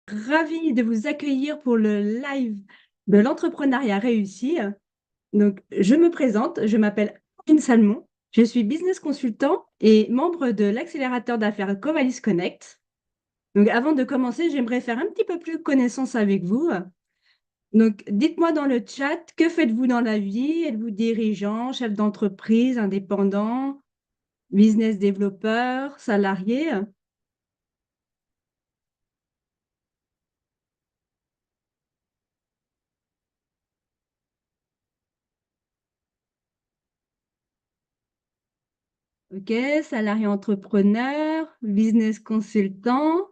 Ravie de vous accueillir pour le live de l'entrepreneuriat réussi. Donc, je me présente, je m'appelle Aline Salmon, je suis business consultant et membre de l'accélérateur d'affaires Covalis Connect. Donc, avant de commencer, j'aimerais faire un petit peu plus connaissance avec vous. Donc, dites-moi dans le chat, que faites-vous dans la vie? Êtes-vous dirigeant, chef d'entreprise, indépendant, business développeur, salarié? Ok, salarié entrepreneur, business consultant,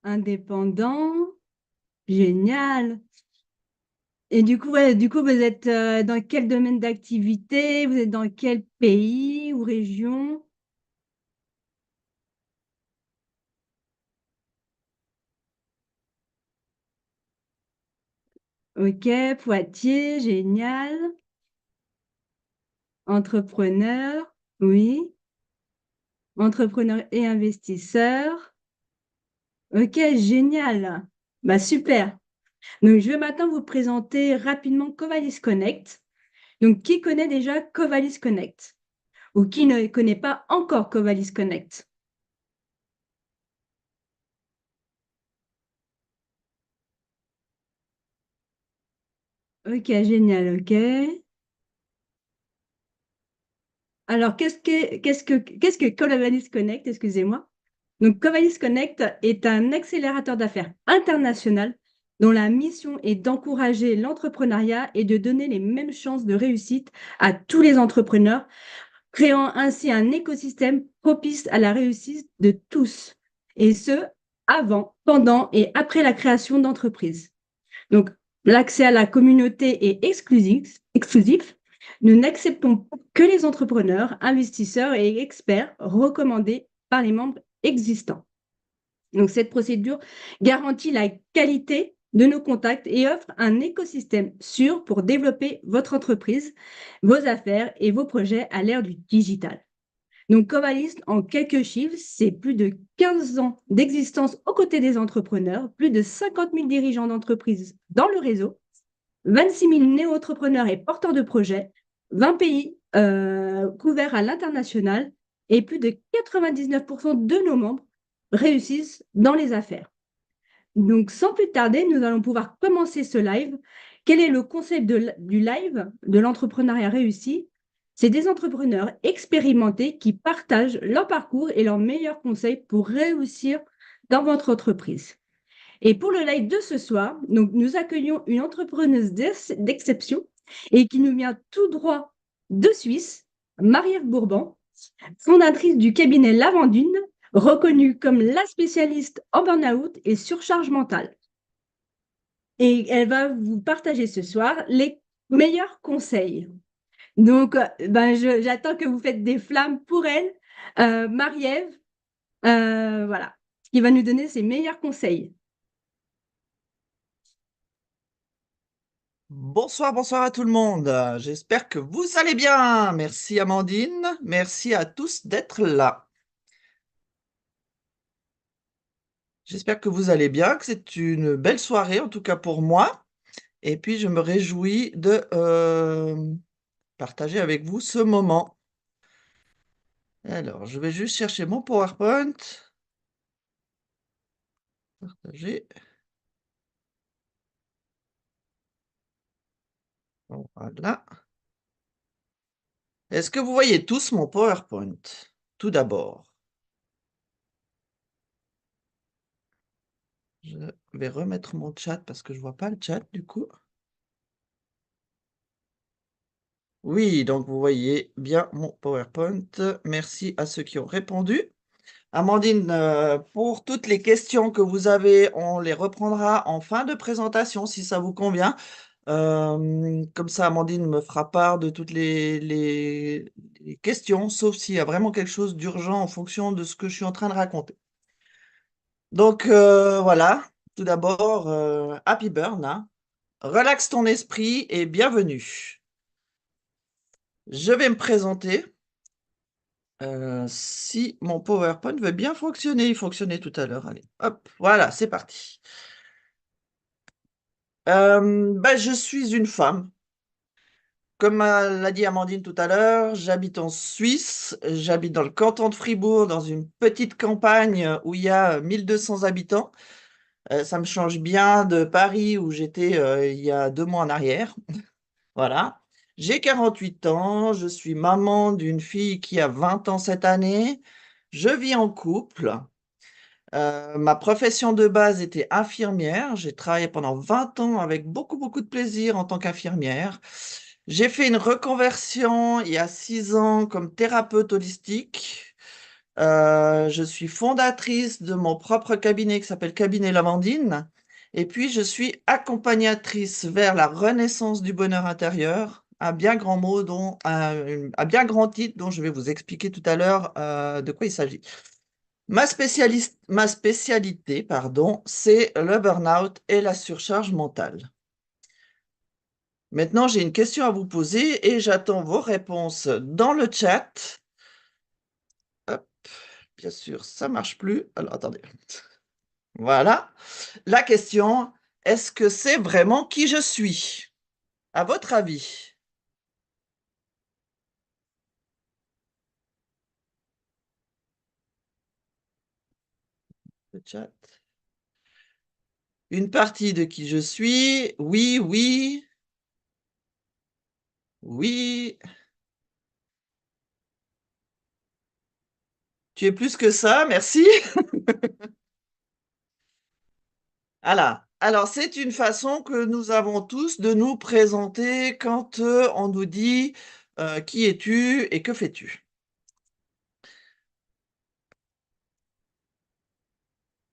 indépendant, génial. Et du coup, vous êtes dans quel domaine d'activité? Vous êtes dans quel pays ou région? Ok, Poitiers, génial. Entrepreneur, oui. Entrepreneur et investisseur. Ok, génial. Bah super. Donc, je vais maintenant vous présenter rapidement Covalis Connect. Donc, qui connaît déjà Covalis Connect? Ou qui ne connaît pas encore Covalis Connect? Ok, génial, ok. Alors, qu'est-ce que Covalis Connect, excusez-moi. Donc, Covalis Connect est un accélérateur d'affaires international dont la mission est d'encourager l'entrepreneuriat et de donner les mêmes chances de réussite à tous les entrepreneurs, créant ainsi un écosystème propice à la réussite de tous, et ce, avant, pendant et après la création d'entreprises. Donc, l'accès à la communauté est exclusif. Nous n'acceptons pas que les entrepreneurs, investisseurs et experts recommandés par les membres existants. Donc, cette procédure garantit la qualité de nos contacts et offre un écosystème sûr pour développer votre entreprise, vos affaires et vos projets à l'ère du digital. Donc, Covalist, en quelques chiffres, c'est plus de 15 ans d'existence aux côtés des entrepreneurs, plus de 50 000 dirigeants d'entreprises dans le réseau, 26 000 néo-entrepreneurs et porteurs de projets, 20 pays couverts à l'international et plus de 99% de nos membres réussissent dans les affaires. Donc, sans plus tarder, nous allons pouvoir commencer ce live. Quel est le concept du live de l'entrepreneuriat réussi? C'est des entrepreneurs expérimentés qui partagent leur parcours et leurs meilleurs conseils pour réussir dans votre entreprise. Et pour le live de ce soir, donc, nous accueillons une entrepreneuse d'exception et qui nous vient tout droit de Suisse, Marie-Ève Bourban, fondatrice du cabinet Lavandune, reconnue comme la spécialiste en burn-out et surcharge mentale. Et elle va vous partager ce soir les meilleurs conseils. Donc, j'attends que vous faites des flammes pour elle, Marie-Ève, voilà, qui va nous donner ses meilleurs conseils. Bonsoir, bonsoir à tout le monde. J'espère que vous allez bien. Merci Amandine. Merci à tous d'être là. J'espère que vous allez bien, que c'est une belle soirée, en tout cas pour moi. Et puis, je me réjouis de partager avec vous ce moment. Alors, je vais juste chercher mon PowerPoint. Partager. Voilà. Est-ce que vous voyez tous mon PowerPoint? Tout d'abord, je vais remettre mon chat parce que je vois pas le chat du coup. Oui, donc vous voyez bien mon PowerPoint. Merci à ceux qui ont répondu. Amandine, pour toutes les questions que vous avez, on les reprendra en fin de présentation si ça vous convient. Comme ça, Amandine me fera part de toutes les questions, sauf s'il y a vraiment quelque chose d'urgent en fonction de ce que je suis en train de raconter. Donc voilà, tout d'abord, happy burn, hein. Relaxe ton esprit et bienvenue. Je vais me présenter. Si mon PowerPoint veut bien fonctionner, il fonctionnait tout à l'heure. Allez, hop, voilà, c'est parti. Bah, je suis une femme. Comme l'a dit Amandine tout à l'heure, j'habite en Suisse, j'habite dans le canton de Fribourg, dans une petite campagne où il y a 1200 habitants. Ça me change bien de Paris où j'étais il y a 2 mois en arrière. Voilà. J'ai 48 ans, je suis maman d'une fille qui a 20 ans cette année. Je vis en couple. Ma profession de base était infirmière. J'ai travaillé pendant 20 ans avec beaucoup, beaucoup de plaisir en tant qu'infirmière. J'ai fait une reconversion il y a 6 ans comme thérapeute holistique. Je suis fondatrice de mon propre cabinet qui s'appelle Cabinet Lavandine. Et puis, je suis accompagnatrice vers la renaissance du bonheur intérieur, un bien grand mot un bien grand titre dont je vais vous expliquer tout à l'heure de quoi il s'agit. Ma spécialité, pardon, c'est le burn-out et la surcharge mentale. Maintenant, j'ai une question à vous poser et j'attends vos réponses dans le chat. Hop, bien sûr, ça marche plus. Alors, attendez. Voilà. La question, est-ce que c'est vraiment qui je suis? À votre avis? Le chat. Une partie de qui je suis? Oui, oui, oui. Tu es plus que ça, merci. Voilà. Alors, c'est une façon que nous avons tous de nous présenter quand on nous dit qui es-tu et que fais-tu?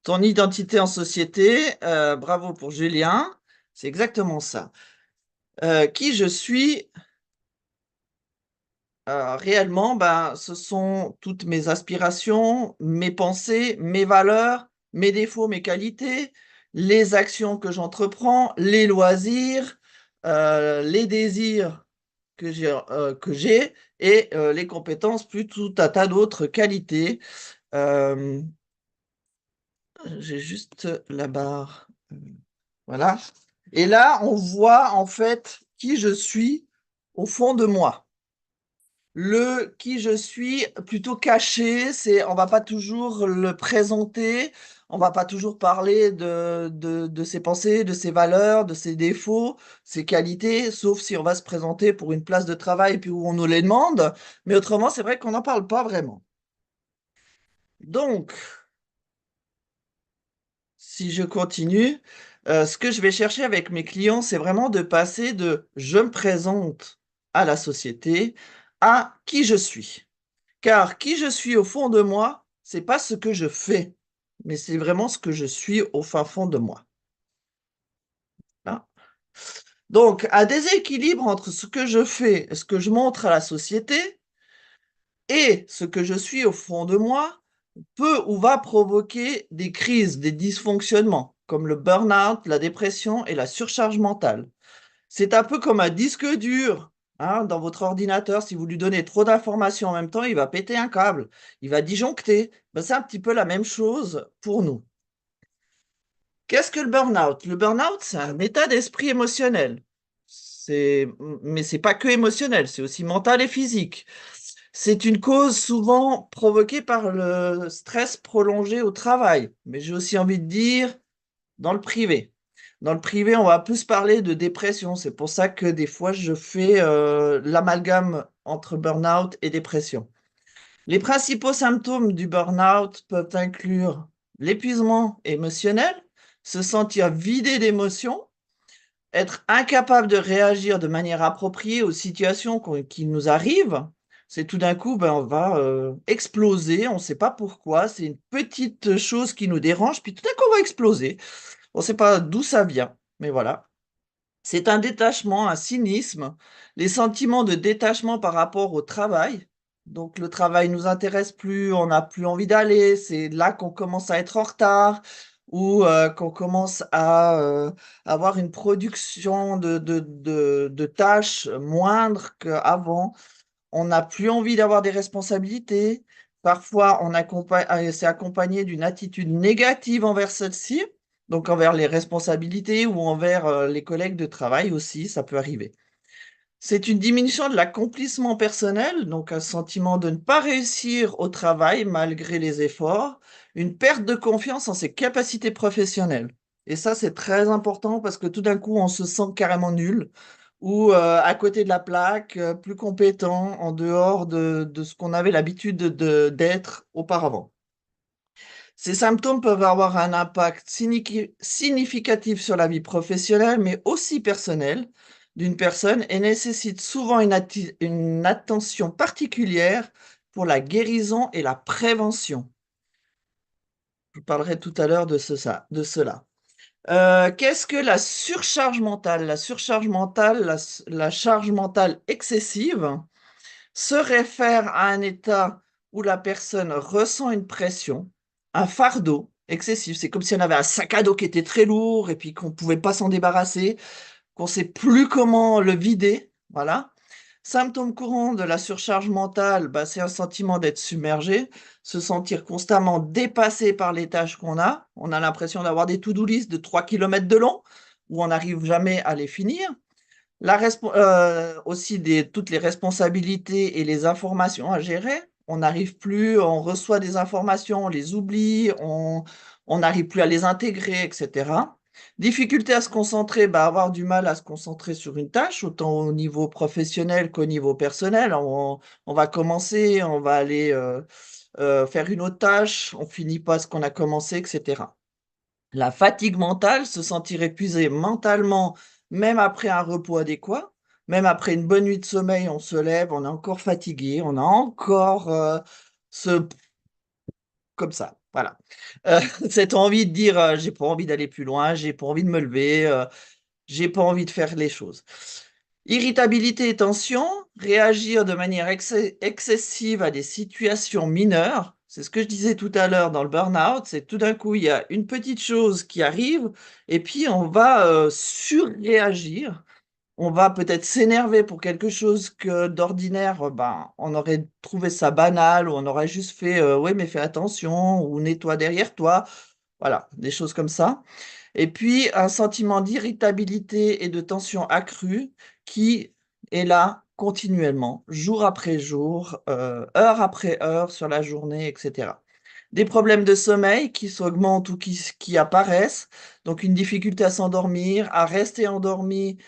Ton identité en société, bravo pour Julien, c'est exactement ça. Qui je suis, réellement, ben, ce sont toutes mes aspirations, mes pensées, mes valeurs, mes défauts, mes qualités, les actions que j'entreprends, les loisirs, les désirs que j'ai et les compétences, plus tout un tas d'autres qualités. Hem, j'ai juste la barre, voilà, et là, on voit, en fait, qui je suis au fond de moi. Le qui je suis plutôt caché, c'est on va pas toujours le présenter, on va pas toujours parler de ses pensées, de ses valeurs, de ses défauts, ses qualités, sauf si on va se présenter pour une place de travail puis où on nous les demande, mais autrement, c'est vrai qu'on n'en parle pas vraiment. Donc, si je continue, ce que je vais chercher avec mes clients, c'est vraiment de passer de «je me présente à la société» à «qui je suis». Car qui je suis au fond de moi, c'est pas ce que je fais, mais c'est vraiment ce que je suis au fin fond de moi. Hein. Donc, un déséquilibre entre ce que je fais et ce que je montre à la société et ce que je suis au fond de moi peut ou va provoquer des crises, des dysfonctionnements, comme le burn-out, la dépression et la surcharge mentale. C'est un peu comme un disque dur, hein, dans votre ordinateur. Si vous lui donnez trop d'informations en même temps, il va péter un câble, il va disjoncter. Ben, c'est un petit peu la même chose pour nous. Qu'est-ce que le burn-out? Le burn-out, c'est un état d'esprit émotionnel. Mais c'est pas que émotionnel, c'est aussi mental et physique. C'est une cause souvent provoquée par le stress prolongé au travail, mais j'ai aussi envie de dire dans le privé. Dans le privé, on va plus parler de dépression. C'est pour ça que des fois, je fais l'amalgame entre burn-out et dépression. Les principaux symptômes du burn-out peuvent inclure l'épuisement émotionnel, se sentir vidé d'émotions, être incapable de réagir de manière appropriée aux situations qui nous arrivent. C'est tout d'un coup, ben, on va exploser, on ne sait pas pourquoi. C'est une petite chose qui nous dérange, puis tout d'un coup, on va exploser. On ne sait pas d'où ça vient, mais voilà. C'est un détachement, un cynisme, les sentiments de détachement par rapport au travail. Donc le travail nous intéresse plus, on n'a plus envie d'aller, c'est là qu'on commence à être en retard ou qu'on commence à avoir une production de tâches moindre qu'avant. on n'a plus envie d'avoir des responsabilités. Parfois, c'est accompagné d'une attitude négative envers celle-ci, donc envers les responsabilités ou envers les collègues de travail aussi, ça peut arriver. C'est une diminution de l'accomplissement personnel, donc un sentiment de ne pas réussir au travail malgré les efforts, une perte de confiance en ses capacités professionnelles. Et ça, c'est très important parce que tout d'un coup, on se sent carrément nul ou à côté de la plaque, plus compétent en dehors de ce qu'on avait l'habitude d'être auparavant. Ces symptômes peuvent avoir un impact significatif sur la vie professionnelle, mais aussi personnelle d'une personne et nécessitent souvent une attention particulière pour la guérison et la prévention. Je vous parlerai tout à l'heure de cela. Qu'est-ce que la surcharge mentale? La surcharge mentale, la charge mentale excessive se réfère à un état où la personne ressent une pression, un fardeau excessif. C'est comme si on avait un sac à dos qui était très lourd et puis qu'on ne pouvait pas s'en débarrasser, qu'on ne sait plus comment le vider. Voilà. Symptômes courants de la surcharge mentale, bah, c'est un sentiment d'être submergé, se sentir constamment dépassé par les tâches qu'on a. On a l'impression d'avoir des to-do list de 3 kilomètres de long, où on n'arrive jamais à les finir. Aussi toutes les responsabilités et les informations à gérer. On n'arrive plus, on reçoit des informations, on les oublie, on n'arrive plus à les intégrer, etc. Difficulté à se concentrer, bah, avoir du mal à se concentrer sur une tâche, autant au niveau professionnel qu'au niveau personnel. On va commencer, on va aller faire une autre tâche, on finit pas ce qu'on a commencé, etc. La fatigue mentale, se sentir épuisé mentalement, même après un repos adéquat, même après une bonne nuit de sommeil, on se lève, on est encore fatigué, on a encore ce comme ça, voilà. Cette envie de dire j'ai pas envie d'aller plus loin, j'ai pas envie de me lever, j'ai pas envie de faire les choses. Irritabilité et tension, réagir de manière excessive à des situations mineures. C'est ce que je disais tout à l'heure dans le burn-out, c'est tout d'un coup, il y a une petite chose qui arrive et puis on va surréagir. On va peut-être s'énerver pour quelque chose que d'ordinaire, ben, on aurait trouvé ça banal ou on aurait juste fait oui, mais fais attention ou nettoie derrière toi. Voilà, des choses comme ça. Et puis un sentiment d'irritabilité et de tension accrue qui est là continuellement, jour après jour, heure après heure sur la journée, et cetera. Des problèmes de sommeil qui s'augmentent ou qui apparaissent, donc une difficulté à s'endormir, à rester endormi,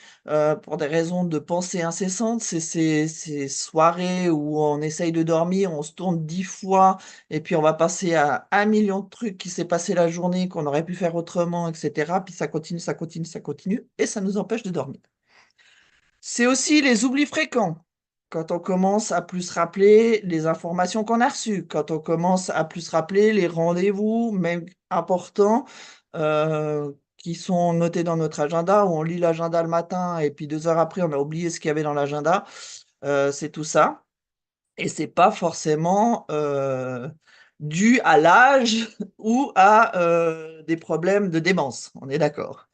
pour des raisons de pensée incessantes. C'est ces soirées où on essaye de dormir, on se tourne 10 fois et puis on va passer à 1 million de trucs qui s'est passé la journée, qu'on aurait pu faire autrement, et cetera. Puis ça continue, ça continue, ça continue et ça nous empêche de dormir. C'est aussi les oublis fréquents. Quand on commence à plus se rappeler les informations qu'on a reçues, quand on commence à plus se rappeler les rendez-vous, même importants, qui sont notés dans notre agenda, où on lit l'agenda le matin et puis 2 heures après, on a oublié ce qu'il y avait dans l'agenda. C'est tout ça. Et c'est pas forcément dû à l'âge ou à des problèmes de démence. On est d'accord.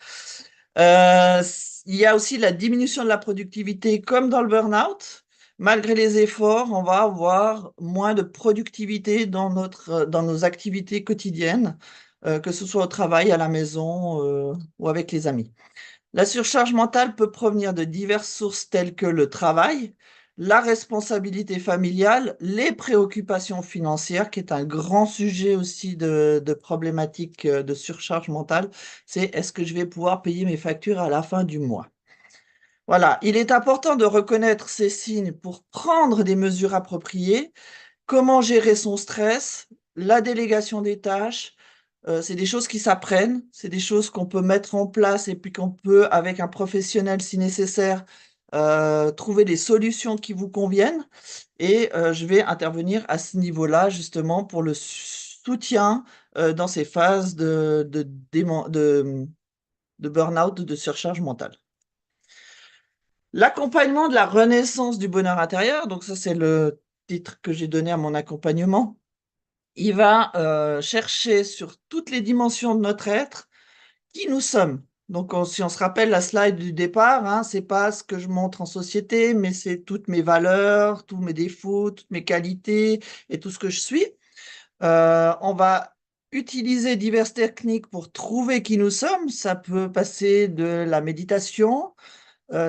Il y a aussi la diminution de la productivité, comme dans le burn-out. Malgré les efforts, on va avoir moins de productivité dans nos activités quotidiennes, que ce soit au travail, à la maison, ou avec les amis. La surcharge mentale peut provenir de diverses sources telles que le travail, la responsabilité familiale, les préoccupations financières, qui est un grand sujet aussi de problématique de surcharge mentale. C'est est-ce que je vais pouvoir payer mes factures à la fin du mois? Voilà, il est important de reconnaître ces signes pour prendre des mesures appropriées. Comment gérer son stress, la délégation des tâches, c'est des choses qui s'apprennent, c'est des choses qu'on peut mettre en place et puis qu'on peut, avec un professionnel si nécessaire, trouver des solutions qui vous conviennent et je vais intervenir à ce niveau-là justement pour le soutien, dans ces phases de burn-out, de surcharge mentale. L'accompagnement de la renaissance du bonheur intérieur, donc ça c'est le titre que j'ai donné à mon accompagnement. Il va chercher sur toutes les dimensions de notre être qui nous sommes. Donc, si on se rappelle la slide du départ, hein, c'est pas ce que je montre en société, mais c'est toutes mes valeurs, tous mes défauts, toutes mes qualités et tout ce que je suis. On va utiliser diverses techniques pour trouver qui nous sommes. Ça peut passer de la méditation,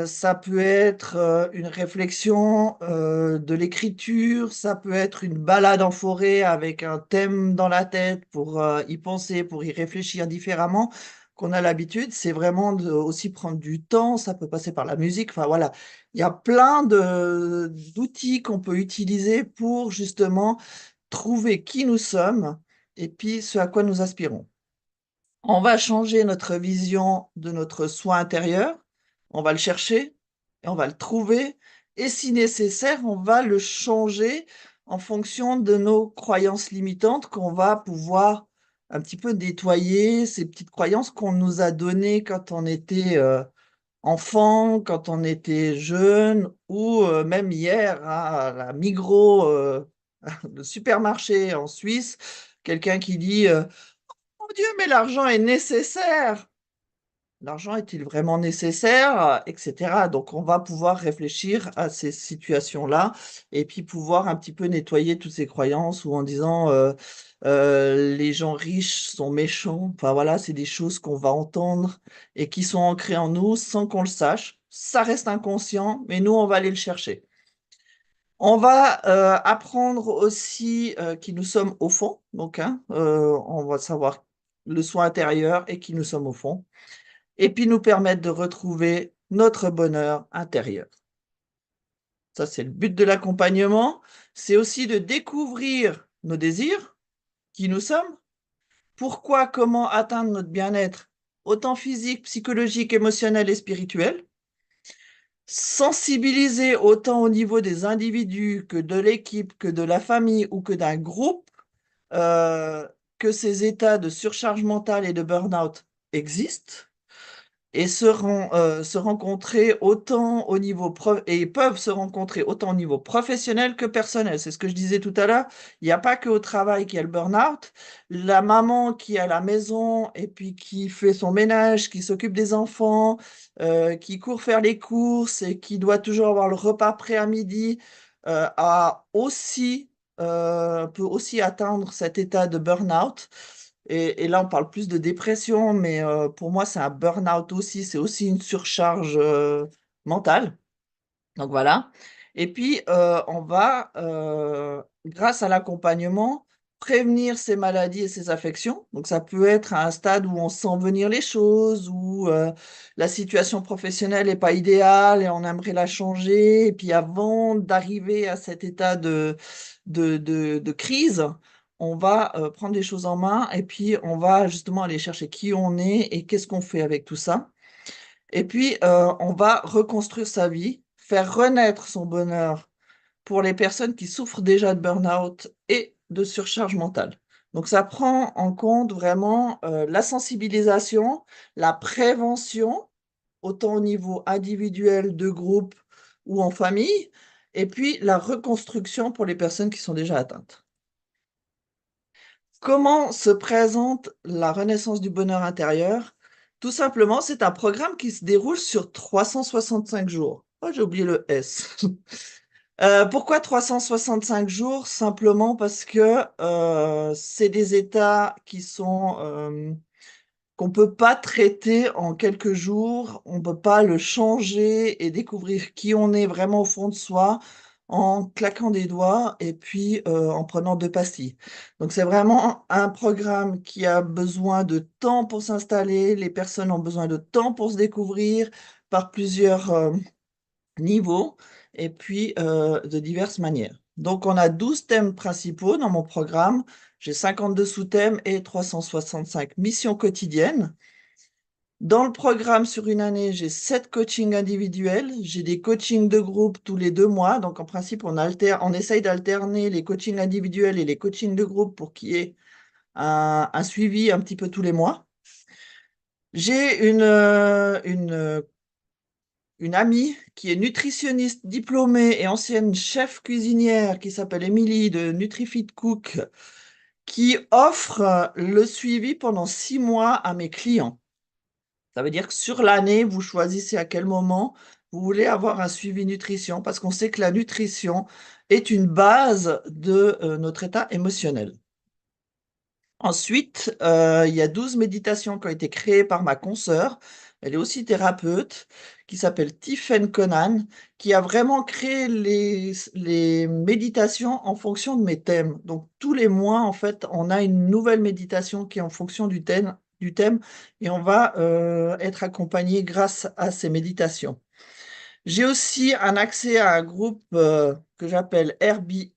ça peut être une réflexion, de l'écriture, ça peut être une balade en forêt avec un thème dans la tête pour y penser, pour y réfléchir différemment qu'on a l'habitude. C'est vraiment aussi prendre du temps, ça peut passer par la musique. Enfin voilà, il y a plein d'outils qu'on peut utiliser pour justement trouver qui nous sommes et puis ce à quoi nous aspirons. On va changer notre vision de notre soi intérieur, on va le chercher et on va le trouver et si nécessaire, on va le changer en fonction de nos croyances limitantes qu'on va pouvoir un petit peu nettoyer, ces petites croyances qu'on nous a données quand on était, enfant, quand on était jeune ou, même hier, hein, à la Migros, le supermarché en Suisse, quelqu'un qui dit, mon Dieu, mais l'argent est nécessaire. L'argent est-il vraiment nécessaire? Et cetera. Donc on va pouvoir réfléchir à ces situations-là et puis pouvoir un petit peu nettoyer toutes ces croyances ou en disant, «Les gens riches sont méchants». Enfin voilà, c'est des choses qu'on va entendre et qui sont ancrées en nous sans qu'on le sache. Ça reste inconscient, mais nous, on va aller le chercher. On va, apprendre aussi, qui nous sommes au fond, donc hein, on va savoir le soi intérieur et qui nous sommes au fond et puis nous permettre de retrouver notre bonheur intérieur. Ça, c'est le but de l'accompagnement. C'est aussi de découvrir nos désirs, qui nous sommes, pourquoi, comment atteindre notre bien-être, autant physique, psychologique, émotionnel et spirituel. Sensibiliser autant au niveau des individus que de l'équipe, que de la famille ou que d'un groupe, heu, que ces états de surcharge mentale et de burn-out existent et se rencontrer autant au niveau et peuvent se rencontrer autant au niveau professionnel que personnel. C'est ce que je disais tout à l'heure. Il n'y a pas qu'au travail qu'il y a le burn-out. La maman qui est à la maison et puis qui fait son ménage, qui s'occupe des enfants, qui court faire les courses et qui doit toujours avoir le repas prêt à midi, a aussi, peut aussi atteindre cet état de burn-out. Et là, on parle plus de dépression, mais pour moi, c'est un burn-out aussi, c'est aussi une surcharge, mentale, donc voilà. Et puis, on va, grâce à l'accompagnement, prévenir ces maladies et ces affections. Donc ça peut être à un stade où on sent venir les choses, où, la situation professionnelle est pas idéale et on aimerait la changer et puis avant d'arriver à cet état de crise, on va, prendre les choses en main et puis on va justement aller chercher qui on est et qu'est-ce qu'on fait avec tout ça. Et puis, on va reconstruire sa vie, faire renaître son bonheur pour les personnes qui souffrent déjà de burn-out et de surcharge mentale. Donc ça prend en compte vraiment, la sensibilisation, la prévention, autant au niveau individuel, de groupe ou en famille, et puis la reconstruction pour les personnes qui sont déjà atteintes. Comment se présente la renaissance du bonheur intérieur? Tout simplement, c'est un programme qui se déroule sur 365 jours. Oh, j'ai oublié le S. Pourquoi 365 jours? Simplement parce que, c'est des états qui sont, qu'on peut pas traiter en quelques jours. On peut pas le changer et découvrir qui on est vraiment au fond de soi en claquant des doigts et puis, en prenant 2 pastilles. Donc c'est vraiment un programme qui a besoin de temps pour s'installer. Les personnes ont besoin de temps pour se découvrir par plusieurs, niveaux et puis, de diverses manières. Donc on a 12 thèmes principaux dans mon programme. J'ai 52 sous-thèmes et 365 missions quotidiennes. Dans le programme sur une année, j'ai 7 coachings individuels, j'ai des coachings de groupe tous les 2 mois. Donc en principe, on essaye d'alterner les coachings individuels et les coachings de groupe pour qu'il y ait un suivi un petit peu tous les mois. J'ai une amie qui est nutritionniste diplômée et ancienne chef cuisinière qui s'appelle Émilie de NutriFit Cook, qui offre le suivi pendant 6 mois à mes clients. Ça veut dire que sur l'année, vous choisissez à quel moment vous voulez avoir un suivi nutrition, parce qu'on sait que la nutrition est une base de notre état émotionnel. Ensuite, il y a 12 méditations qui ont été créées par ma consoeur. Elle est aussi thérapeute, qui s'appelle Tiffen Conan, qui a vraiment créé les méditations en fonction de mes thèmes. Donc, tous les mois, en fait, on a une nouvelle méditation qui est en fonction du thème et on va être accompagné grâce à ces méditations. J'ai aussi un accès à un groupe que j'appelle RBI,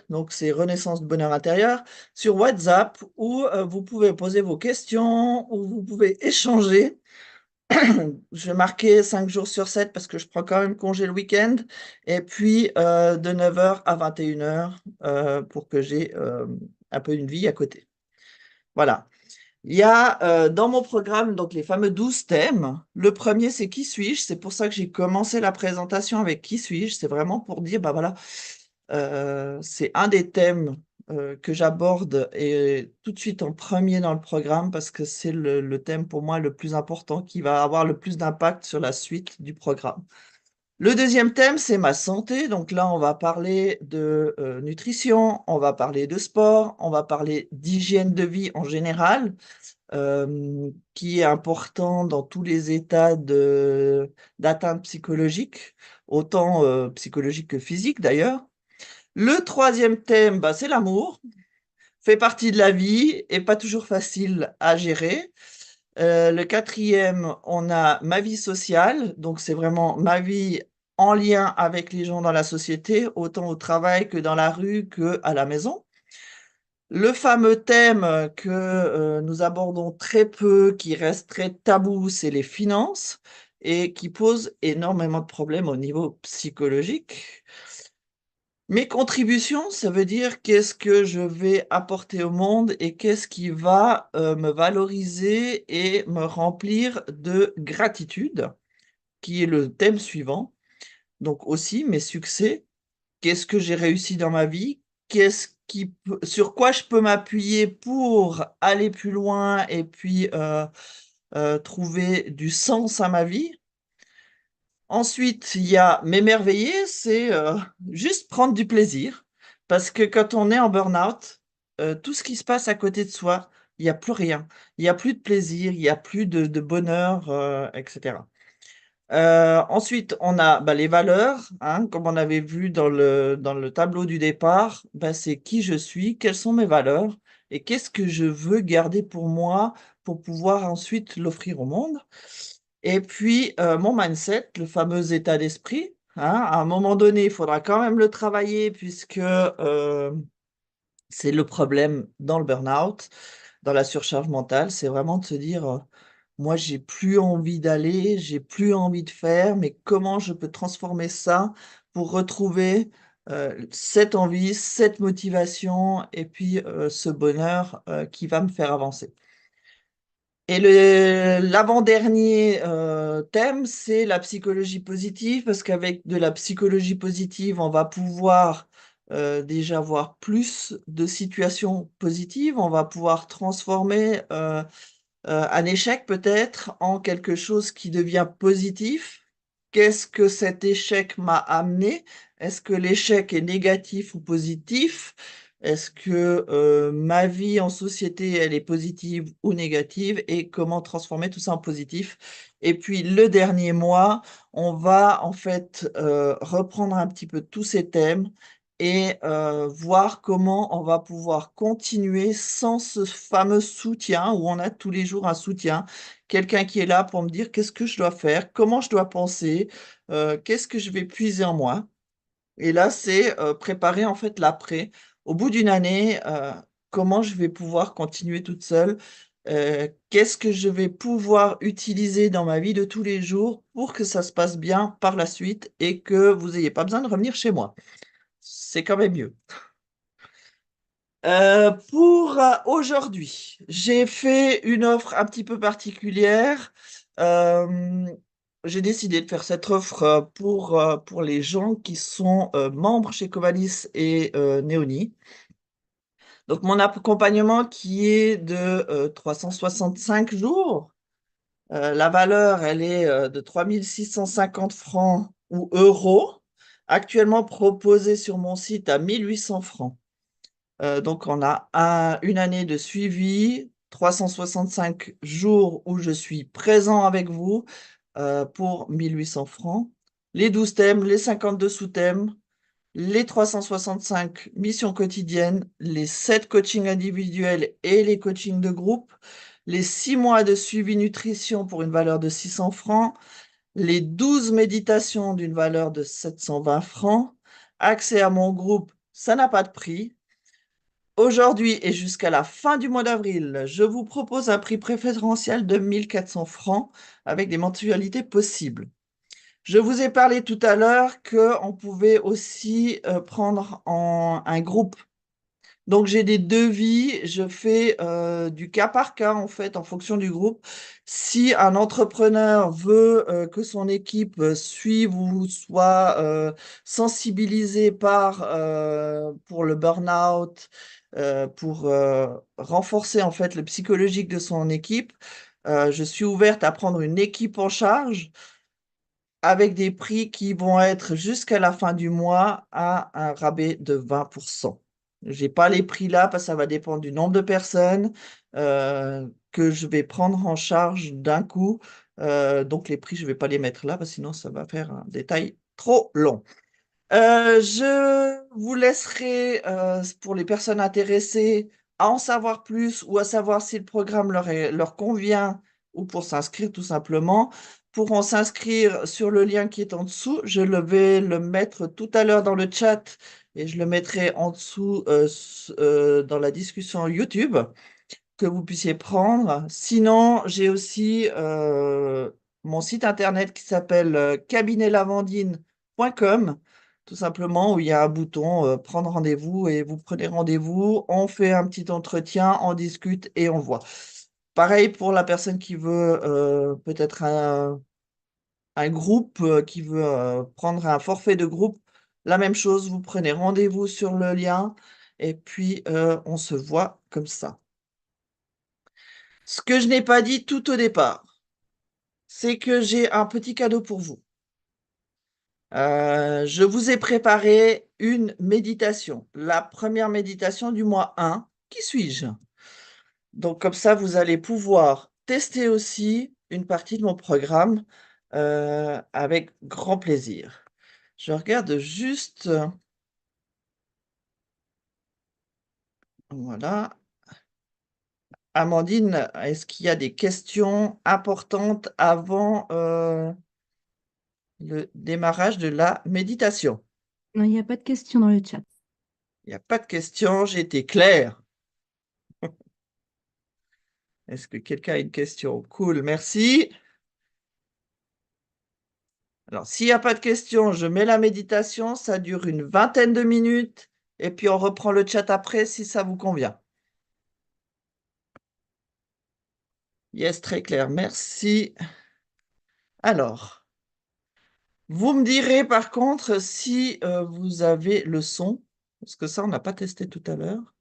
donc c'est Renaissance du bonheur intérieur, sur WhatsApp, où vous pouvez poser vos questions, où vous pouvez échanger. Je vais marquer 5 jours sur 7 parce que je prends quand même congé le week-end, et puis de 9h à 21h pour que j'ai un peu une vie à côté. Voilà. Il y a dans mon programme donc les fameux 12 thèmes. Le premier, c'est qui suis-je? C'est pour ça que j'ai commencé la présentation avec qui suis-je? C'est vraiment pour dire, bah voilà, c'est un des thèmes que j'aborde et tout de suite en premier dans le programme parce que c'est le thème pour moi le plus important qui va avoir le plus d'impact sur la suite du programme. Le deuxième thème, c'est ma santé. Donc là, on va parler de nutrition, on va parler de sport, on va parler d'hygiène de vie en général qui est important dans tous les états d'atteinte psychologique, autant psychologique que physique d'ailleurs. Le troisième thème, bah, c'est l'amour, fait partie de la vie et pas toujours facile à gérer. Le quatrième, on a ma vie sociale, donc c'est vraiment ma vie en lien avec les gens dans la société, autant au travail que dans la rue que à la maison. Le fameux thème que nous abordons très peu, qui reste très tabou, c'est les finances et qui pose énormément de problèmes au niveau psychologique. Mes contributions, ça veut dire qu'est-ce que je vais apporter au monde et qu'est-ce qui va me valoriser et me remplir de gratitude, qui est le thème suivant. Donc aussi mes succès, qu'est-ce que j'ai réussi dans ma vie? Sur quoi je peux m'appuyer pour aller plus loin et puis trouver du sens à ma vie? Ensuite, il y a m'émerveiller, c'est juste prendre du plaisir. Parce que quand on est en burn-out, tout ce qui se passe à côté de soi, il n'y a plus rien. Il n'y a plus de plaisir, il n'y a plus de bonheur, etc. Ensuite, on a bah, les valeurs, hein, comme on avait vu dans le tableau du départ, bah, c'est qui je suis, quelles sont mes valeurs et qu'est-ce que je veux garder pour moi pour pouvoir ensuite l'offrir au monde. Et puis, mon mindset, le fameux état d'esprit, hein, à un moment donné, il faudra quand même le travailler puisque c'est le problème dans le burn-out, dans la surcharge mentale, c'est vraiment de se dire, «Moi, j'ai plus envie d'aller, j'ai plus envie de faire, mais comment je peux transformer ça pour retrouver, cette envie, cette motivation et puis, ce bonheur, qui va me faire avancer?» Et l'avant-dernier, thème, c'est la psychologie positive parce qu'avec de la psychologie positive, on va pouvoir, déjà voir plus de situations positives. On va pouvoir transformer, un échec peut-être en quelque chose qui devient positif. Qu'est-ce que cet échec m'a amené? Est-ce que l'échec est négatif ou positif? Est-ce que, ma vie en société, elle est positive ou négative? Et comment transformer tout ça en positif? Et puis le dernier mois, on va en fait, reprendre un petit peu tous ces thèmes et voir comment on va pouvoir continuer sans ce fameux soutien où on a tous les jours un soutien. Quelqu'un qui est là pour me dire: «Qu'est-ce que je dois faire? Comment je dois penser? Qu'est-ce que je vais puiser en moi?» Et là, c'est, préparer en fait l'après. Au bout d'une année, comment je vais pouvoir continuer toute seule? Qu'est-ce que je vais pouvoir utiliser dans ma vie de tous les jours pour que ça se passe bien par la suite et que vous ayez pas besoin de revenir chez moi? C'est quand même mieux. Pour, aujourd'hui, j'ai fait une offre un petit peu particulière. Hem, j'ai décidé de faire cette offre, pour les gens qui sont, membres chez Covalis et Neoni. Donc mon accompagnement qui est de, 365 jours. La valeur, elle est de 3 650 francs ou euros, actuellement proposée sur mon site à 1 800 francs. Donc, on a une année de suivi, 365 jours où je suis présent avec vous pour 1 800 francs. Les 12 thèmes, les 52 sous-thèmes, les 365 missions quotidiennes, les 7 coachings individuels et les coachings de groupe, les 6 mois de suivi nutrition pour une valeur de 600 francs, les 12 méditations d'une valeur de 720 francs, accès à mon groupe, ça n'a pas de prix. Aujourd'hui et jusqu'à la fin du mois d'avril, je vous propose un prix préférentiel de 1 400 francs avec des mensualités possibles. Je vous ai parlé tout à l'heure qu'on pouvait aussi prendre un groupe. Donc, j'ai des devis, je fais du cas par cas, en fait, en fonction du groupe. Si un entrepreneur veut que son équipe suive ou soit sensibilisée pour le burn-out, pour renforcer, en fait, le psychologique de son équipe, je suis ouverte à prendre une équipe en charge avec des prix qui vont être jusqu'à la fin du mois à un rabais de 20%. J'ai pas les prix là parce que ça va dépendre du nombre de personnes que je vais prendre en charge d'un coup. Donc les prix, je vais pas les mettre là parce que sinon ça va faire un détail trop long. Je vous laisserai, pour les personnes intéressées, à en savoir plus ou à savoir si le programme leur convient ou pour s'inscrire tout simplement. Pourront s'inscrire sur le lien qui est en dessous. Je vais le mettre tout à l'heure dans le chat et je le mettrai en dessous dans la discussion YouTube que vous puissiez prendre. Sinon, j'ai aussi mon site internet qui s'appelle cabinetlavandine.com, tout simplement, où il y a un bouton prendre rendez-vous et vous prenez rendez-vous, on fait un petit entretien, on discute et on voit. Pareil pour la personne qui veut peut-être un groupe, qui veut prendre un forfait de groupe, la même chose, vous prenez rendez-vous sur le lien et puis on se voit comme ça. Ce que je n'ai pas dit tout au départ, c'est que j'ai un petit cadeau pour vous. Je vous ai préparé une méditation, la première méditation du mois 1. Qui suis-je? Donc comme ça, vous allez pouvoir tester aussi une partie de mon programme avec grand plaisir. Je regarde juste, voilà. Amandine, est-ce qu'il y a des questions importantes avant le démarrage de la méditation? Non, il n'y a pas de question dans le chat. Il n'y a pas de questions, j'ai été clair. Est-ce que quelqu'un a une question? Cool, merci. Alors, s'il n'y a pas de questions, je mets la méditation, ça dure une vingtaine de minutes, et puis on reprend le chat après si ça vous convient. Yes, très clair, merci. Alors, vous me direz par contre si vous avez le son, parce que ça, on n'a pas testé tout à l'heure.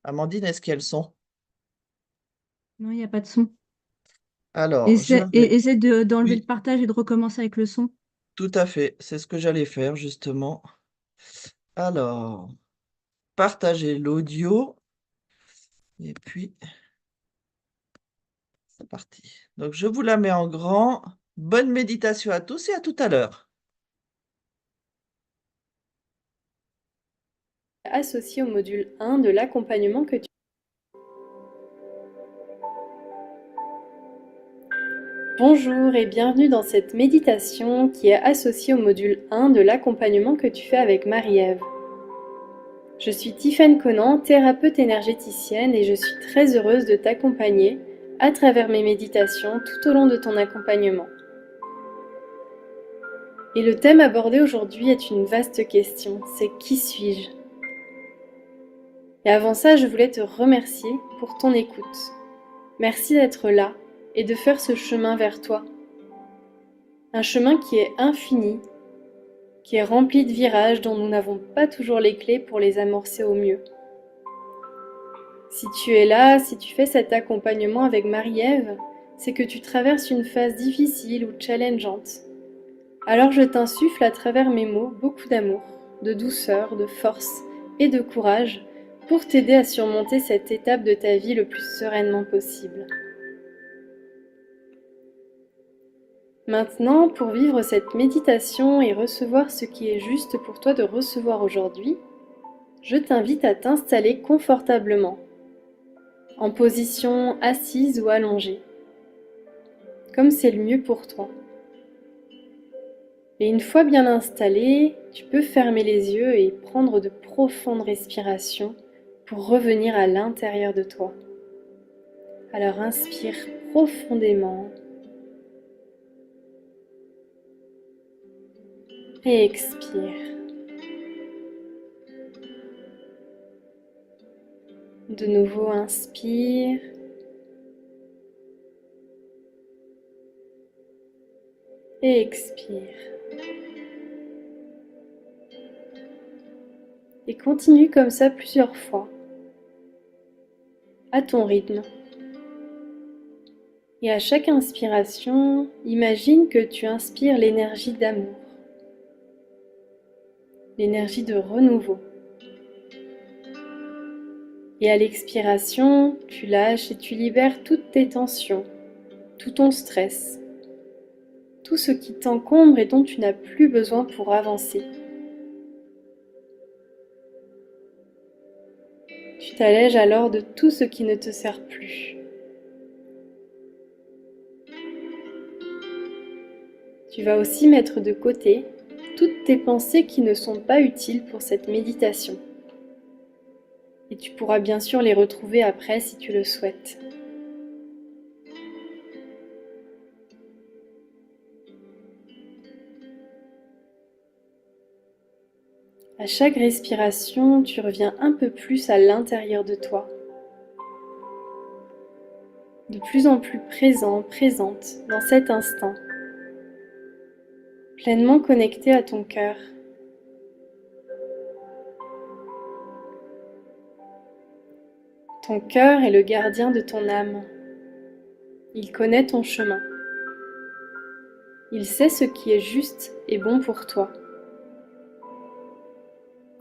Amandine, est-ce qu'il y a le son? Non, il n'y a pas de son. Alors, je vais... Essaie d'enlever le Oui, partage et de recommencer avec le son. tout à fait, c'est ce que j'allais faire justement. Alors, partager l'audio, et puis c'est parti. Donc, je vous la mets en grand. Bonne méditation à tous et à tout à l'heure. Associé au module 1 de l'accompagnement que tu... Bonjour et bienvenue dans cette méditation qui est associée au module 1 de l'accompagnement que tu fais avec Marie-Ève. Je suis Tiffaine Conan, thérapeute énergéticienne et je suis très heureuse de t'accompagner à travers mes méditations tout au long de ton accompagnement. Et le thème abordé aujourd'hui est une vaste question, c'est qui suis-je? Et avant ça, je voulais te remercier pour ton écoute. Merci d'être là et de faire ce chemin vers toi. Un chemin qui est infini, qui est rempli de virages dont nous n'avons pas toujours les clés pour les amorcer au mieux. Si tu es là, si tu fais cet accompagnement avec Marie-Ève, c'est que tu traverses une phase difficile ou challengeante. Alors je t'insuffle à travers mes mots beaucoup d'amour, de douceur, de force et de courage pour t'aider à surmonter cette étape de ta vie le plus sereinement possible. Maintenant, pour vivre cette méditation et recevoir ce qui est juste pour toi de recevoir aujourd'hui, je t'invite à t'installer confortablement, en position assise ou allongée, comme c'est le mieux pour toi. Et une fois bien installé, tu peux fermer les yeux et prendre de profondes respirations pour revenir à l'intérieur de toi. Alors inspire profondément et expire. De nouveau, inspire. Et expire. Et continue comme ça plusieurs fois, à ton rythme. Et à chaque inspiration, imagine que tu inspires l'énergie d'amour, l'énergie de renouveau. Et à l'expiration, tu lâches et tu libères toutes tes tensions, tout ton stress, tout ce qui t'encombre et dont tu n'as plus besoin pour avancer. Tu t'allèges alors de tout ce qui ne te sert plus. Tu vas aussi mettre de côté toutes tes pensées qui ne sont pas utiles pour cette méditation. Et tu pourras bien sûr les retrouver après si tu le souhaites. À chaque respiration, tu reviens un peu plus à l'intérieur de toi. De plus en plus présent, présente dans cet instant. Pleinement connecté à ton cœur. Ton cœur est le gardien de ton âme. Il connaît ton chemin. Il sait ce qui est juste et bon pour toi.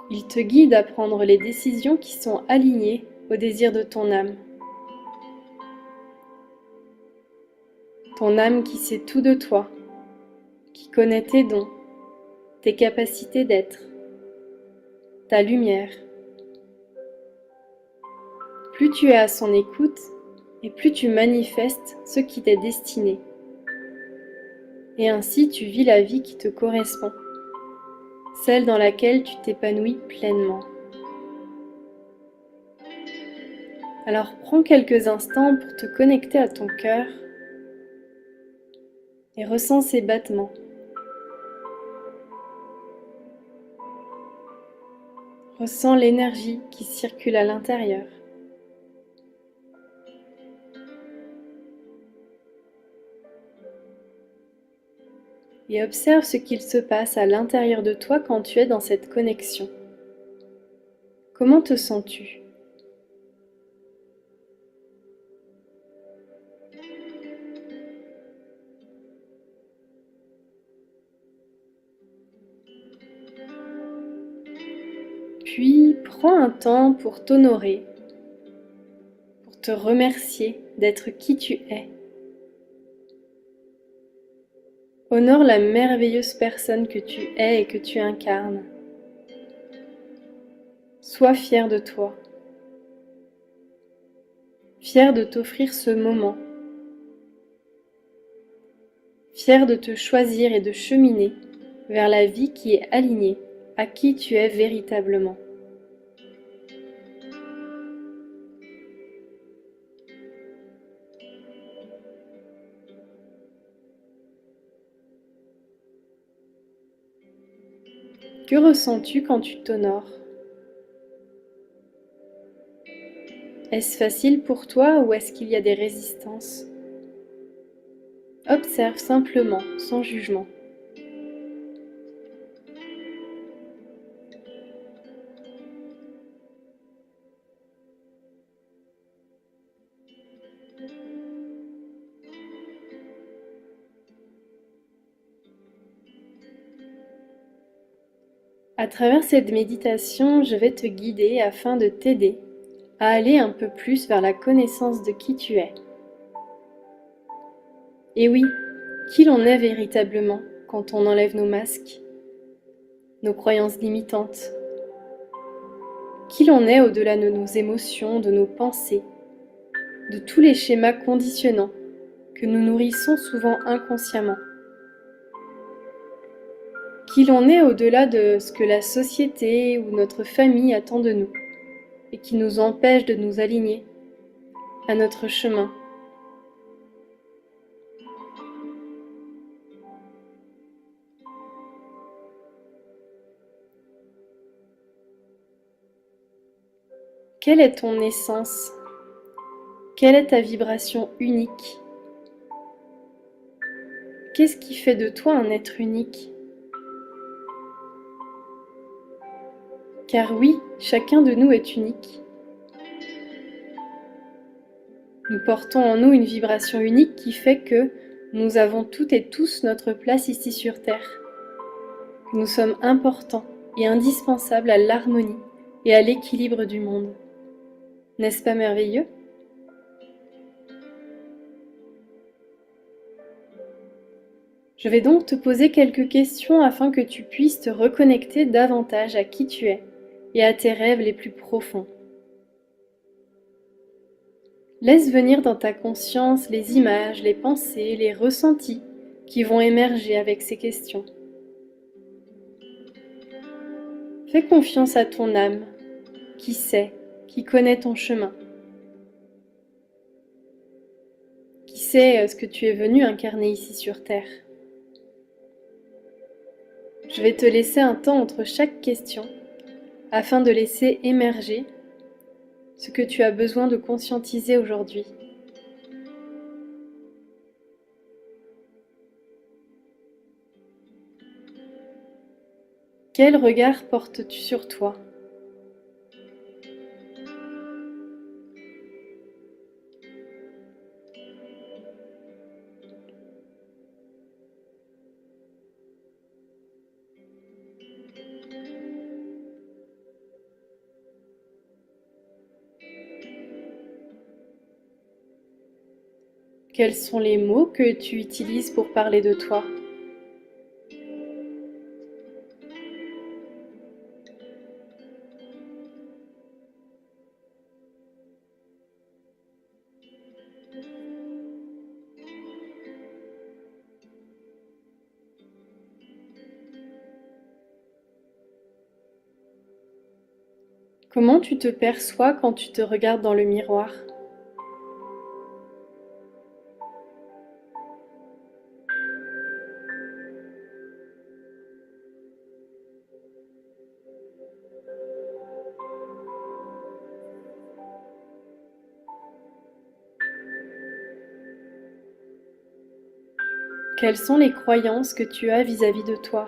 Il te guide à prendre les décisions qui sont alignées au désir de ton âme. Ton âme qui sait tout de toi, qui connaît tes dons, tes capacités d'être, ta lumière. Plus tu es à son écoute, et plus tu manifestes ce qui t'est destiné. Et ainsi tu vis la vie qui te correspond, celle dans laquelle tu t'épanouis pleinement. Alors prends quelques instants pour te connecter à ton cœur et ressens ses battements. Ressens l'énergie qui circule à l'intérieur. Et observe ce qu'il se passe à l'intérieur de toi quand tu es dans cette connexion. Comment te sens-tu ? Puis, prends un temps pour t'honorer, pour te remercier d'être qui tu es. Honore la merveilleuse personne que tu es et que tu incarnes. Sois fier de toi. Fier de t'offrir ce moment. Fier de te choisir et de cheminer vers la vie qui est alignée à qui tu es véritablement. Que ressens-tu quand tu t'honores ? Est-ce facile pour toi ou est-ce qu'il y a des résistances ? Observe simplement, sans jugement. À travers cette méditation, je vais te guider afin de t'aider à aller un peu plus vers la connaissance de qui tu es. Et oui, qui l'on est véritablement quand on enlève nos masques, nos croyances limitantes. Qui l'on est au-delà de nos émotions, de nos pensées, de tous les schémas conditionnants que nous nourrissons souvent inconsciemment. Qui l'on est au-delà de ce que la société ou notre famille attend de nous et qui nous empêche de nous aligner à notre chemin. Quelle est ton essence? Quelle est ta vibration unique? Qu'est-ce qui fait de toi un être unique? Car oui, chacun de nous est unique. Nous portons en nous une vibration unique qui fait que nous avons toutes et tous notre place ici sur Terre. Nous sommes importants et indispensables à l'harmonie et à l'équilibre du monde. N'est-ce pas merveilleux? Je vais donc te poser quelques questions afin que tu puisses te reconnecter davantage à qui tu es et à tes rêves les plus profonds. Laisse venir dans ta conscience les images, les pensées, les ressentis qui vont émerger avec ces questions. Fais confiance à ton âme, qui sait, qui connaît ton chemin, qui sait ce que tu es venu incarner ici sur Terre. Je vais te laisser un temps entre chaque question afin de laisser émerger ce que tu as besoin de conscientiser aujourd'hui. Quel regard portes-tu sur toi? Quels sont les mots que tu utilises pour parler de toi? Comment tu te perçois quand tu te regardes dans le miroir? Quelles sont les croyances que tu as vis-à-vis de toi?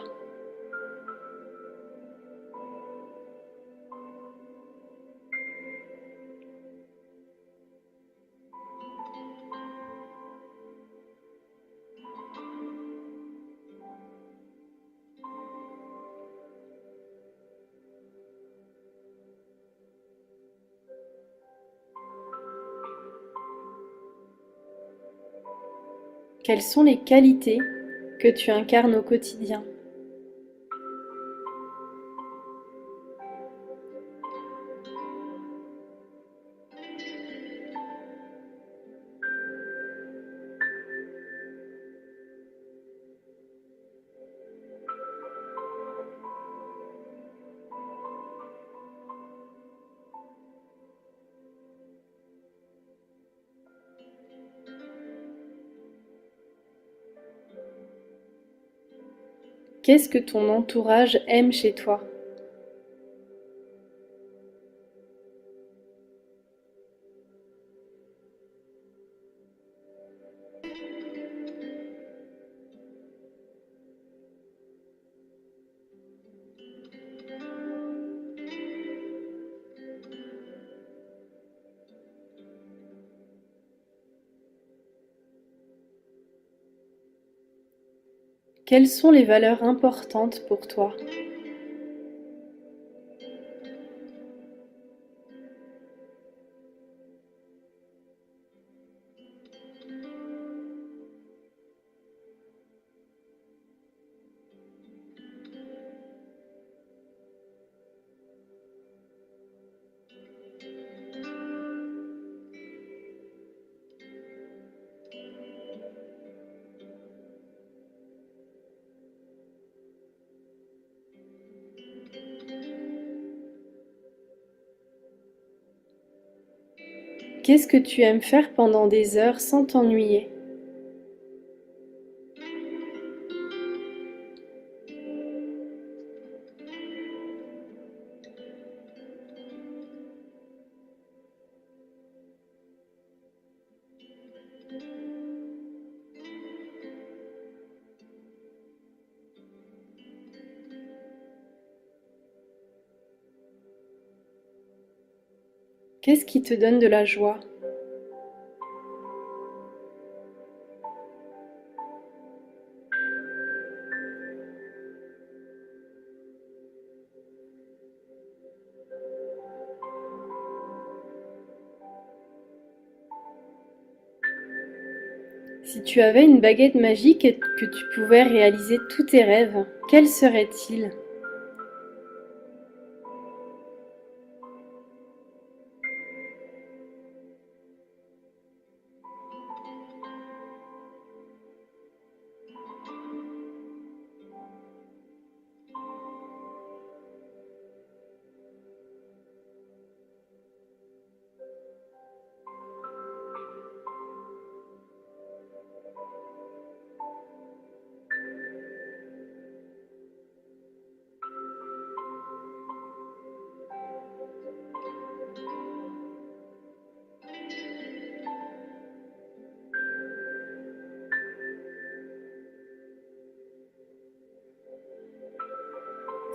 Quelles sont les qualités que tu incarnes au quotidien? Qu'est-ce que ton entourage aime chez toi? Quelles sont les valeurs importantes pour toi? Qu'est-ce que tu aimes faire pendant des heures sans t'ennuyer? Qu'est-ce qui te donne de la joie? Si tu avais une baguette magique et que tu pouvais réaliser tous tes rêves, quels seraient-ils?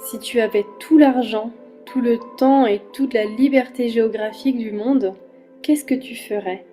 Si tu avais tout l'argent, tout le temps et toute la liberté géographique du monde, qu'est-ce que tu ferais?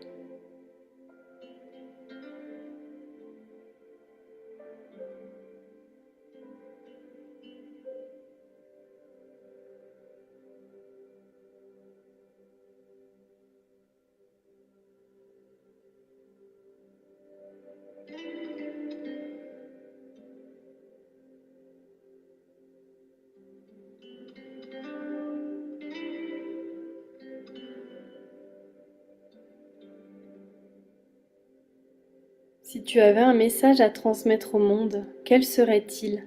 Si tu avais un message à transmettre au monde, quel serait-il?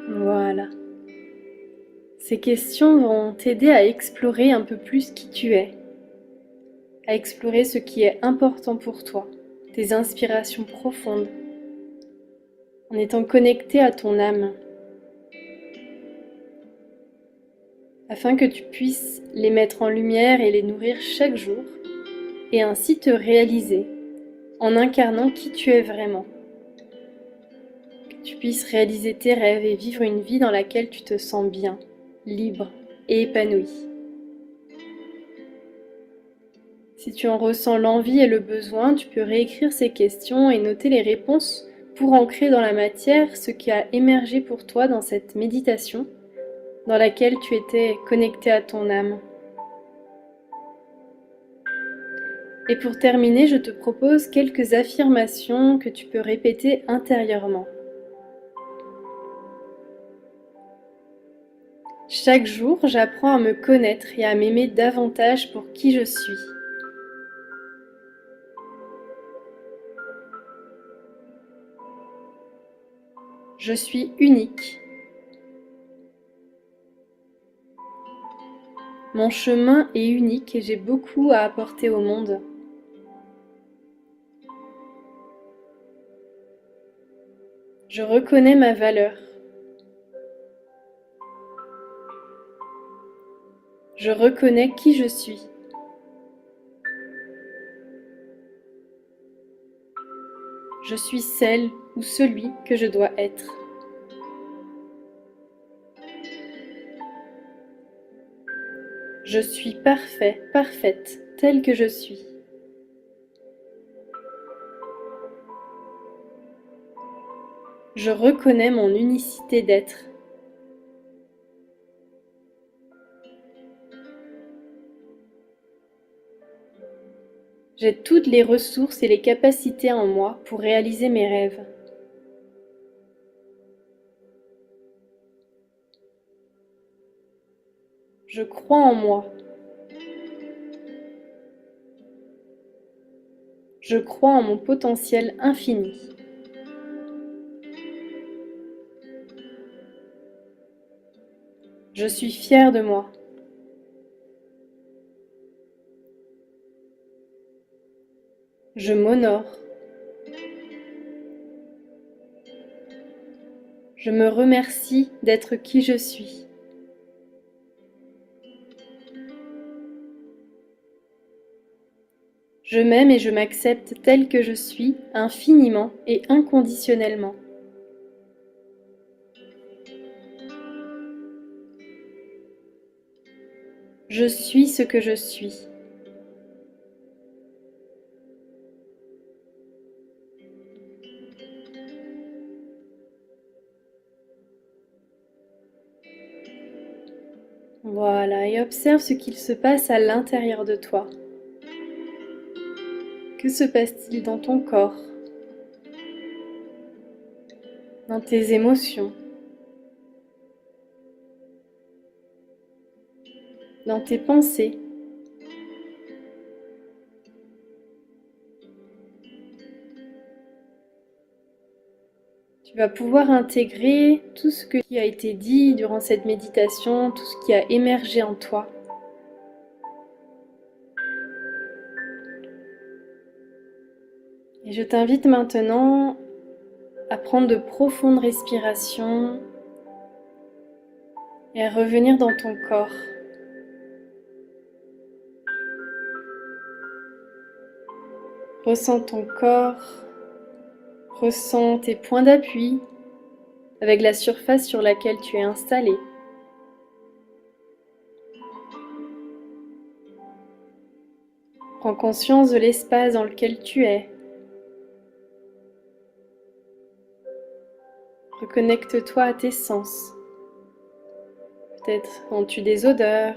Voilà. Ces questions vont t'aider à explorer un peu plus qui tu es, à explorer ce qui est important pour toi, tes inspirations profondes, en étant connecté à ton âme, afin que tu puisses les mettre en lumière et les nourrir chaque jour, et ainsi te réaliser en incarnant qui tu es vraiment. Que tu puisses réaliser tes rêves et vivre une vie dans laquelle tu te sens bien, libre et épanoui. Si tu en ressens l'envie et le besoin, tu peux réécrire ces questions et noter les réponses pour ancrer dans la matière ce qui a émergé pour toi dans cette méditation dans laquelle tu étais connecté à ton âme. Et pour terminer, je te propose quelques affirmations que tu peux répéter intérieurement. Chaque jour, j'apprends à me connaître et à m'aimer davantage pour qui je suis. Je suis unique. Mon chemin est unique et j'ai beaucoup à apporter au monde. Je reconnais ma valeur. Je reconnais qui je suis. Je suis celle ou celui que je dois être. Je suis parfait, parfaite, telle que je suis. Je reconnais mon unicité d'être. J'ai toutes les ressources et les capacités en moi pour réaliser mes rêves. Je crois en moi. Je crois en mon potentiel infini. Je suis fière de moi. Je m'honore. Je me remercie d'être qui je suis. Je m'aime et je m'accepte telle que je suis, infiniment et inconditionnellement. Je suis ce que je suis. Voilà, et observe ce qu'il se passe à l'intérieur de toi. Que se passe-t-il dans ton corps, dans tes émotions, dans tes pensées? Tu vas pouvoir intégrer tout ce qui a été dit durant cette méditation, tout ce qui a émergé en toi. Et je t'invite maintenant à prendre de profondes respirations et à revenir dans ton corps. Ressens ton corps, ressens tes points d'appui avec la surface sur laquelle tu es installé. Prends conscience de l'espace dans lequel tu es. Reconnecte-toi à tes sens. Peut-être entends-tu des odeurs.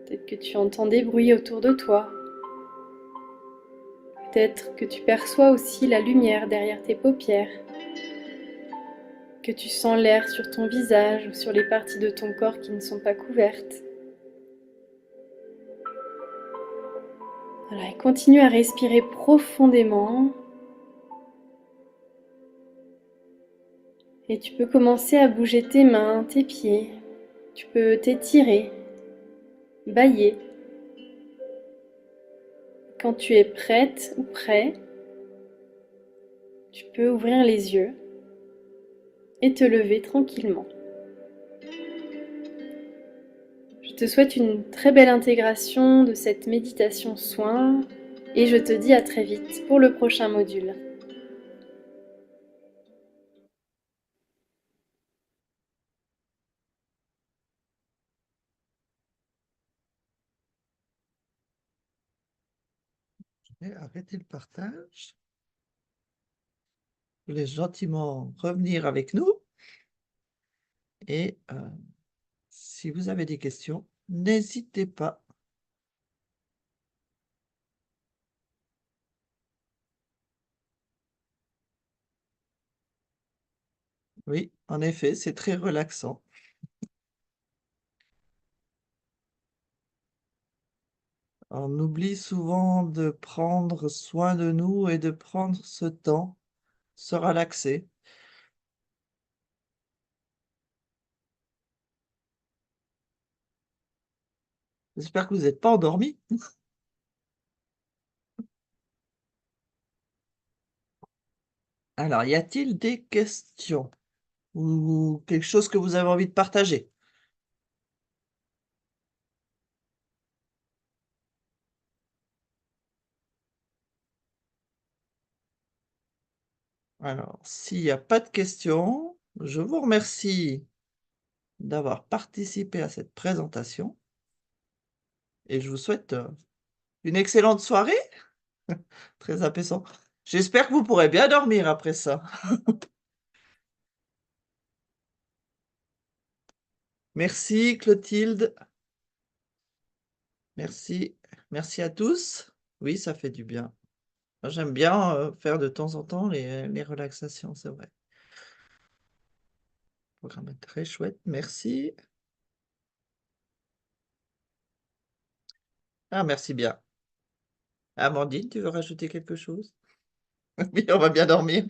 Peut-être que tu entends des bruits autour de toi. Peut-être que tu perçois aussi la lumière derrière tes paupières. Que tu sens l'air sur ton visage ou sur les parties de ton corps qui ne sont pas couvertes. Voilà, et continue à respirer profondément. Et tu peux commencer à bouger tes mains, tes pieds. Tu peux t'étirer, bâiller. Quand tu es prête ou prêt, tu peux ouvrir les yeux et te lever tranquillement. Je te souhaite une très belle intégration de cette méditation soin et je te dis à très vite pour le prochain module. Je vais arrêter le partage. Je vous laisse gentiment revenir avec nous. Et si vous avez des questions, n'hésitez pas. Oui, en effet, c'est très relaxant. On oublie souvent de prendre soin de nous et de prendre ce temps, se relaxer. J'espère que vous n'êtes pas endormis. Alors, y a-t-il des questions ou quelque chose que vous avez envie de partager? Alors, s'il n'y a pas de questions, je vous remercie d'avoir participé à cette présentation et je vous souhaite une excellente soirée, très apaisant. J'espère que vous pourrez bien dormir après ça. Merci Clotilde, merci, merci à tous. Oui, ça fait du bien. Moi, j'aime bien faire de temps en temps les relaxations, c'est vrai. Le programme est très chouette, merci. Ah, merci bien. Amandine, tu veux rajouter quelque chose? Oui, on va bien dormir.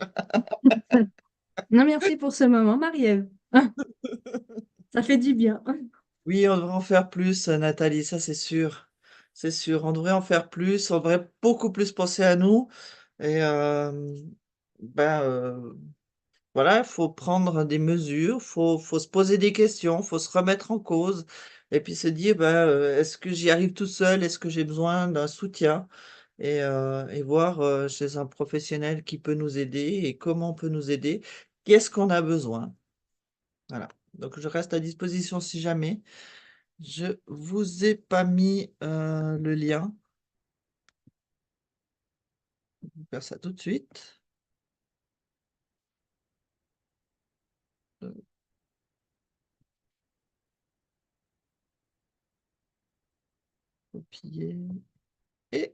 Non, merci pour ce moment, Marie-Ève. Ça fait du bien. Oui, on devrait en faire plus, Nathalie, ça c'est sûr. C'est sûr, on devrait en faire plus, on devrait beaucoup plus penser à nous. Et ben, voilà, il faut prendre des mesures, faut se poser des questions, faut se remettre en cause et puis se dire, ben, est-ce que j'y arrive tout seul? Est-ce que j'ai besoin d'un soutien? Et voir chez un professionnel qui peut nous aider et comment on peut nous aider. Qu'est-ce qu'on a besoin? Voilà. Donc je reste à disposition si jamais. Je vous ai pas mis le lien. Je vais faire ça tout de suite. Copier. Et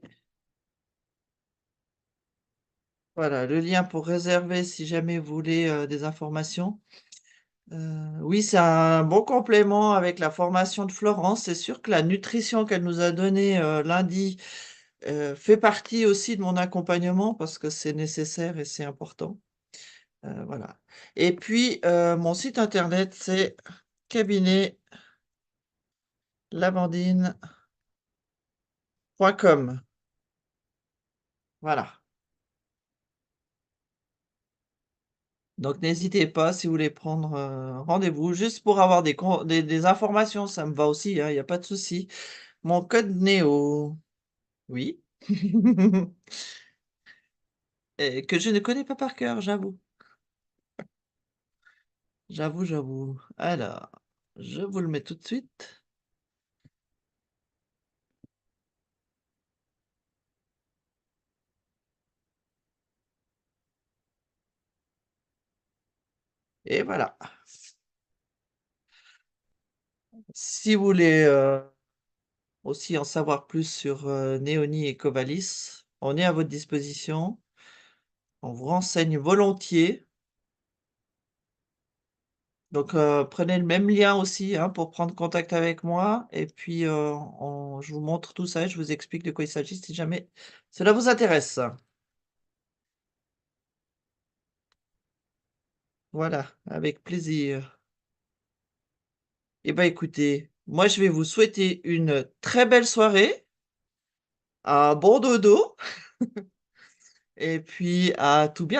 voilà, le lien pour réserver si jamais vous voulez des informations. Oui, c'est un bon complément avec la formation de Florence. C'est sûr que la nutrition qu'elle nous a donnée lundi fait partie aussi de mon accompagnement parce que c'est nécessaire et c'est important. Voilà. Et puis, mon site internet, c'est cabinetlavandine.com. Voilà. Donc n'hésitez pas si vous voulez prendre rendez-vous juste pour avoir des informations, ça me va aussi, hein, il n'y a pas de souci. Mon code Néo, oui, et que je ne connais pas par cœur, j'avoue. J'avoue, j'avoue. Alors, je vous le mets tout de suite. Et voilà. Si vous voulez aussi en savoir plus sur Néoni et Covalis, on est à votre disposition. On vous renseigne volontiers. Donc, prenez le même lien aussi hein, pour prendre contact avec moi. Et puis, je vous montre tout ça et je vous explique de quoi il s'agit si jamais cela vous intéresse. Voilà, avec plaisir. Eh bien, écoutez, moi, je vais vous souhaiter une très belle soirée, un bon dodo, et puis à tout bientôt.